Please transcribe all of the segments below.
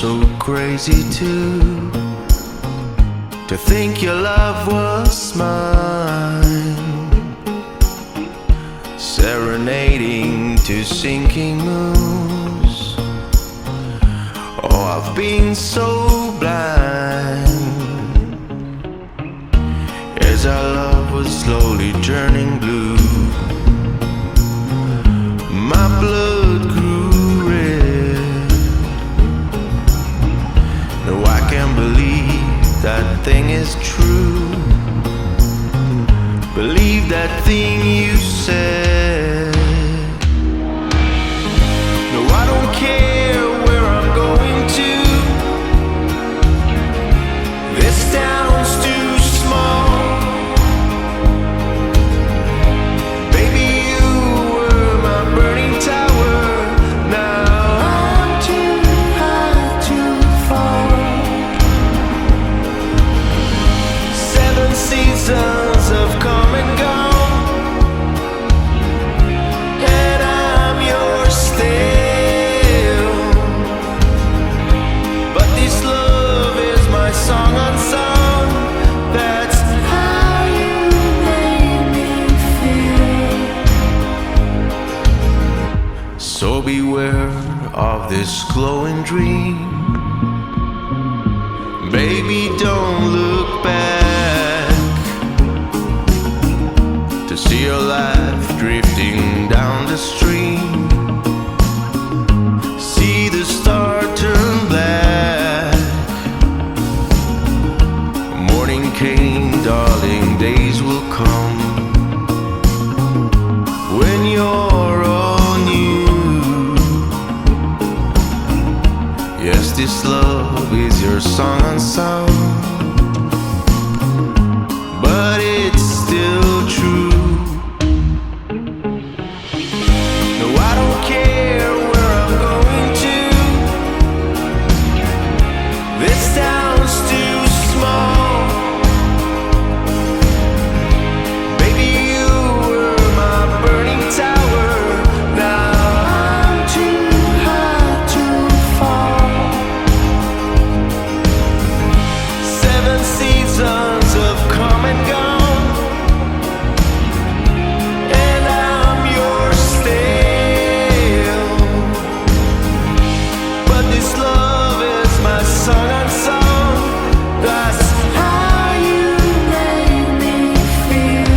so crazy too, to think your love was mine, serenading to sinking moons. Oh, I've been so blind as our love was slowly turning blue. My blood grew red. No, I can't believe that thing is true. Believe that thing you said. No, I don't care where I'm going to. This town's too small. Baby, you were my burning tower. Now I'm too high to fall. 7 seasons have come and gone, and I'm yours still. But this love is my song unsung. That's how you made me feel. So beware of this glowing dream. Baby, don't look back to see your life drifting down the stream. See the star turn black. Morning came, darling, days will come when you're all new. Yes, this love is your song unsung, but it's still true. No, I don't care where I'm going to. This town's too small. Baby, you were my burning tower. Now I'm too high to fall. 7 seasons have come and gone, and I'm yours still. But this love is my song unsung. That's how you made me feel.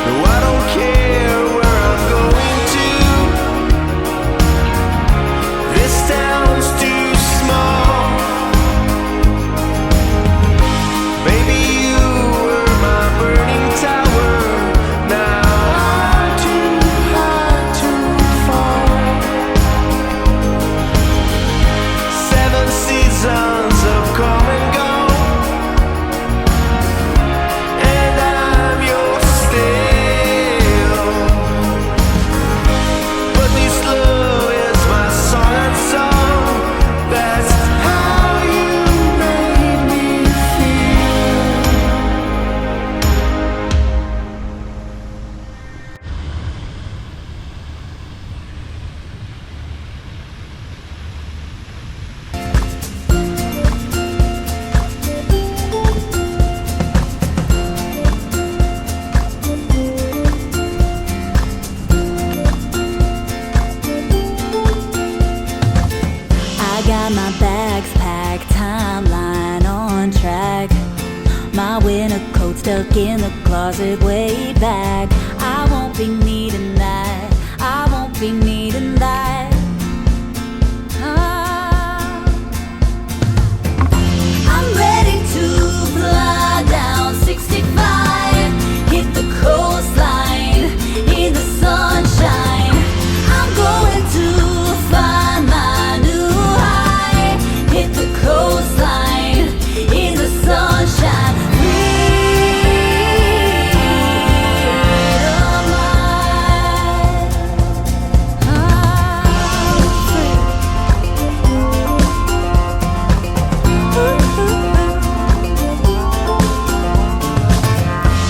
No, I don't care where I'm going to. This town's too small. Baby, you were my burning tower. Now I'm too high to fall. 7 seasons have come and gone, and I'm yours still. But this love is my song unsung. That's how you made me feel. I got my bags packed, timeline on track. My winter coat stuck in the closet way back. I won't be needing that. I won't be needing that. I'm ready to fly down 65, hit the coastline in the sunshine. I'm going to find my new high, hit the coastline in the sunshine.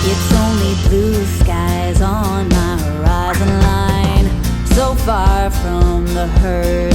It's only blue skies on my horizon line, so far from the hurt